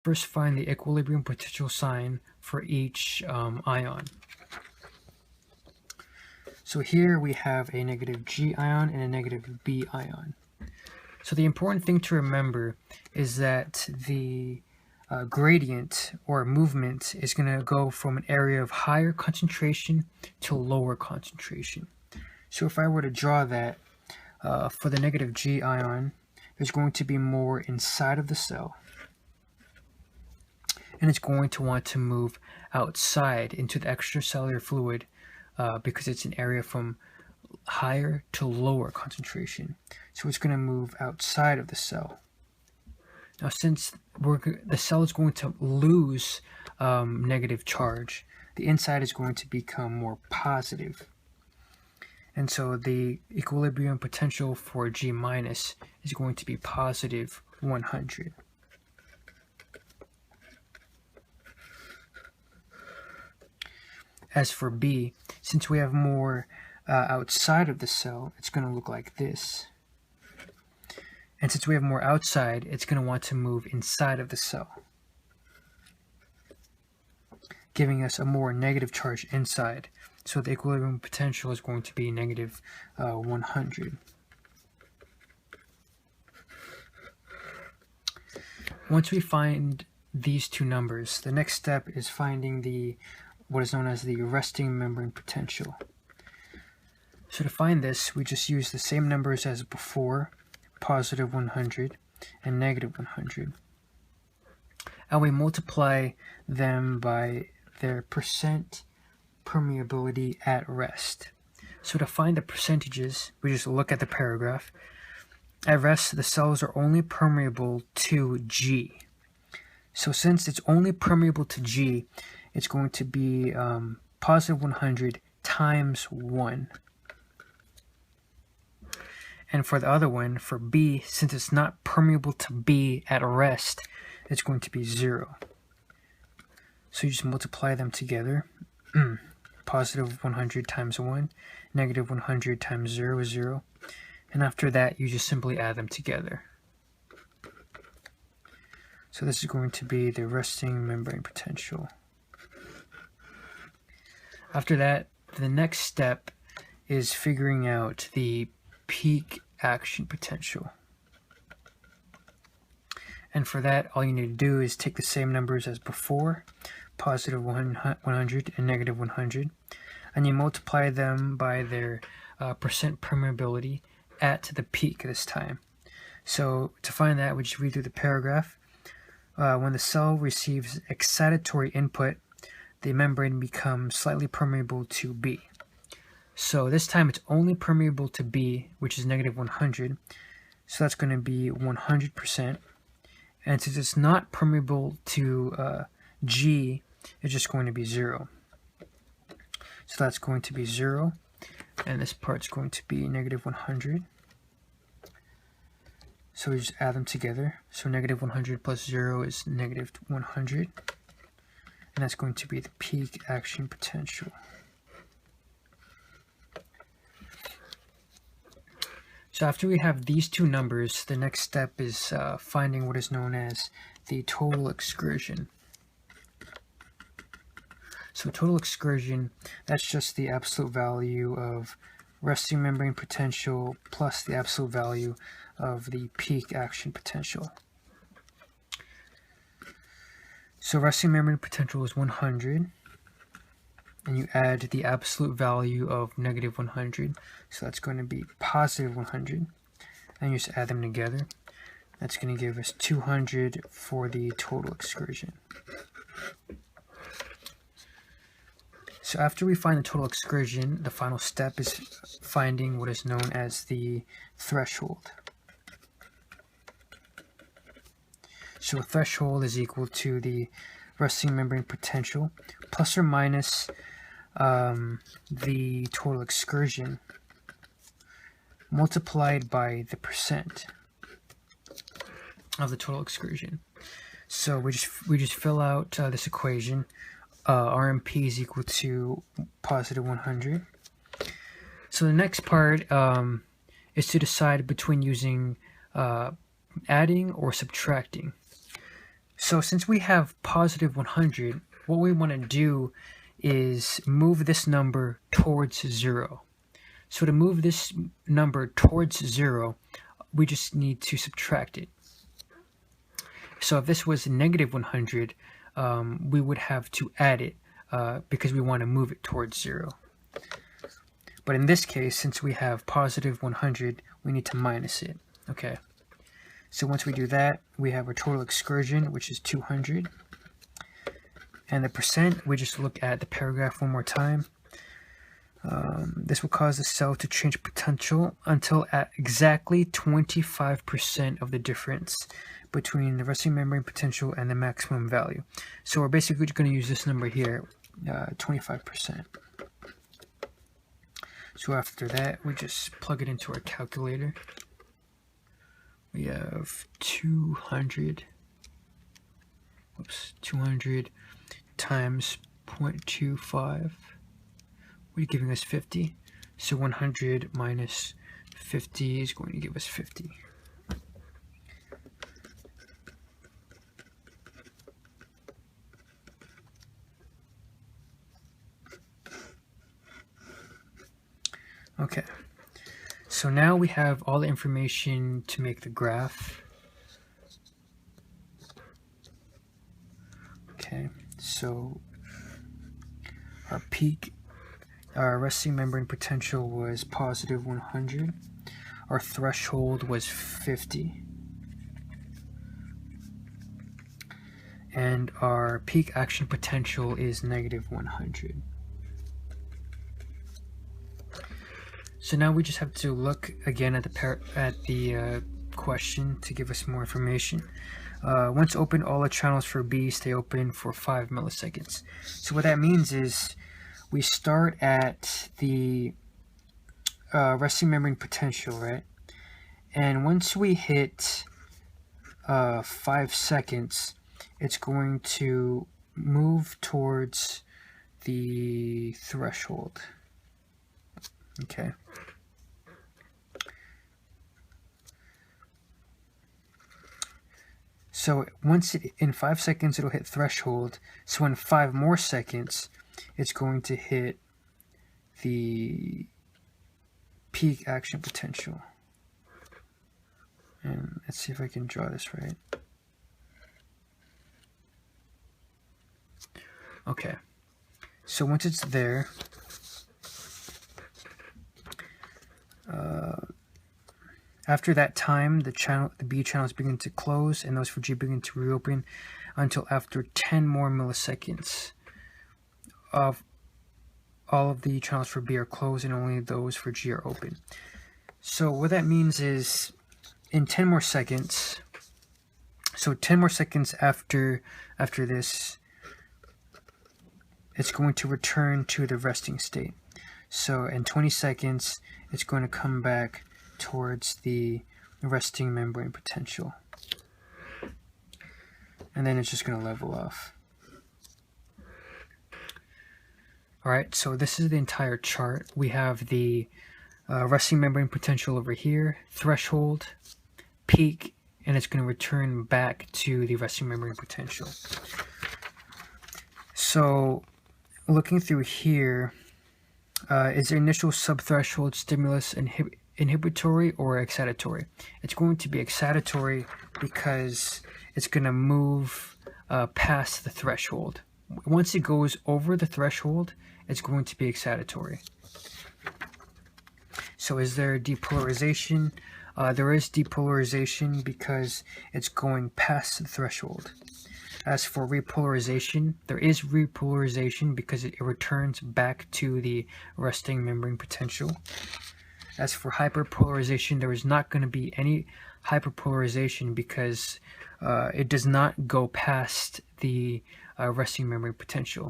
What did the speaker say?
First, find the equilibrium potential sign for each ion. So here we have a negative G ion and a negative B ion. So the important thing to remember is that the gradient or movement is going to go from an area of higher concentration to lower concentration. So if I were to draw that, for the negative G ion, there's going to be more inside of the cell, and it's going to want to move outside into the extracellular fluid because it's an area from higher to lower concentration. So it's going to move outside of the cell. Now, since the cell is going to lose negative charge, the inside is going to become more positive. And so the equilibrium potential for G minus is going to be positive 100. As for B, since we have more outside of the cell, it's going to look like this. And since we have more outside, it's going to want to move inside of the cell, giving us a more negative charge inside. So the equilibrium potential is going to be negative 100. Once we find these two numbers, the next step is finding what is known as the resting membrane potential. So to find this, we just use the same numbers as before, positive 100 and negative 100. And we multiply them by their percent permeability at rest. So to find the percentages, we just look at the paragraph. At rest, the cells are only permeable to G. So since it's only permeable to G, it's going to be positive 100 times 1. And for the other one, for B, since it's not permeable to B at rest, it's going to be 0. So you just multiply them together. Positive 100 times 1, negative 100 times 0 is 0. And after that, you just simply add them together. So this is going to be the resting membrane potential. After that, the next step is figuring out the peak action potential. And for that, all you need to do is take the same numbers as before, positive 100 and negative 100, and you multiply them by their percent permeability at the peak this time. So to find that, we just read through the paragraph. When the cell receives excitatory input, the membrane becomes slightly permeable to B. So this time it's only permeable to B, which is negative 100. So that's going to be 100%. And since it's not permeable to G, it's just going to be 0. So that's going to be 0. And this part's going to be negative 100. So we just add them together. So negative 100 plus 0 is negative 100. And that's going to be the peak action potential. So after we have these two numbers, the next step is finding what is known as the total excursion. So total excursion, that's just the absolute value of resting membrane potential plus the absolute value of the peak action potential. So resting membrane potential is 100, and you add the absolute value of negative 100, so that's going to be positive 100, and you just add them together. That's going to give us 200 for the total excursion. So after we find the total excursion, the final step is finding what is known as the threshold. So a threshold is equal to the resting membrane potential plus or minus the total excursion multiplied by the percent of the total excursion. So we just fill out this equation. RMP is equal to positive 100. So the next part is to decide between using adding or subtracting. So since we have positive 100, what we want to do is move this number towards 0. So to move this number towards 0, we just need to subtract it. So if this was negative 100, we would have to add it because we want to move it towards 0. But in this case, since we have positive 100, we need to minus it. Okay. So once we do that, we have our total excursion, which is 200. And the percent, we just look at the paragraph one more time. This will cause the cell to change potential until at exactly 25% of the difference between the resting membrane potential and the maximum value. So we're basically going to use this number here, 25%. So after that, we just plug it into our calculator. We have 200 times 0.25, we're giving us 50. So 100 minus 50 is going to give us 50. Okay, so now we have all the information to make the graph. Okay, so our peak, our resting membrane potential was positive 100. Our threshold was 50. And our peak action potential is negative 100. So now we just have to look again at the question to give us more information. Once open, all the channels for B stay open for 5 milliseconds. So what that means is we start at the resting membrane potential, right? And once we hit 5 seconds, it's going to move towards the threshold. Okay. So once in 5 seconds it'll hit threshold, so in 5 more seconds it's going to hit the peak action potential. And let's see if I can draw this right. Okay, so once it's there, after that time, the B channels begin to close and those for G begin to reopen until after 10 more milliseconds of all of the channels for B are closed and only those for G are open. So what that means is in 10 more seconds, so 10 more seconds after this, it's going to return to the resting state. So in 20 seconds, it's going to come back towards the resting membrane potential. And then it's just going to level off. Alright, so this is the entire chart. We have the resting membrane potential over here, threshold, peak, and it's going to return back to the resting membrane potential. So looking through here, is the initial subthreshold stimulus inhibitory or excitatory? It's going to be excitatory because it's going to move past the threshold. Once it goes over the threshold, it's going to be excitatory. So is there depolarization? There is depolarization because it's going past the threshold. As for repolarization, there is repolarization because it returns back to the resting membrane potential. As for hyperpolarization, there is not going to be any hyperpolarization because it does not go past the resting membrane potential.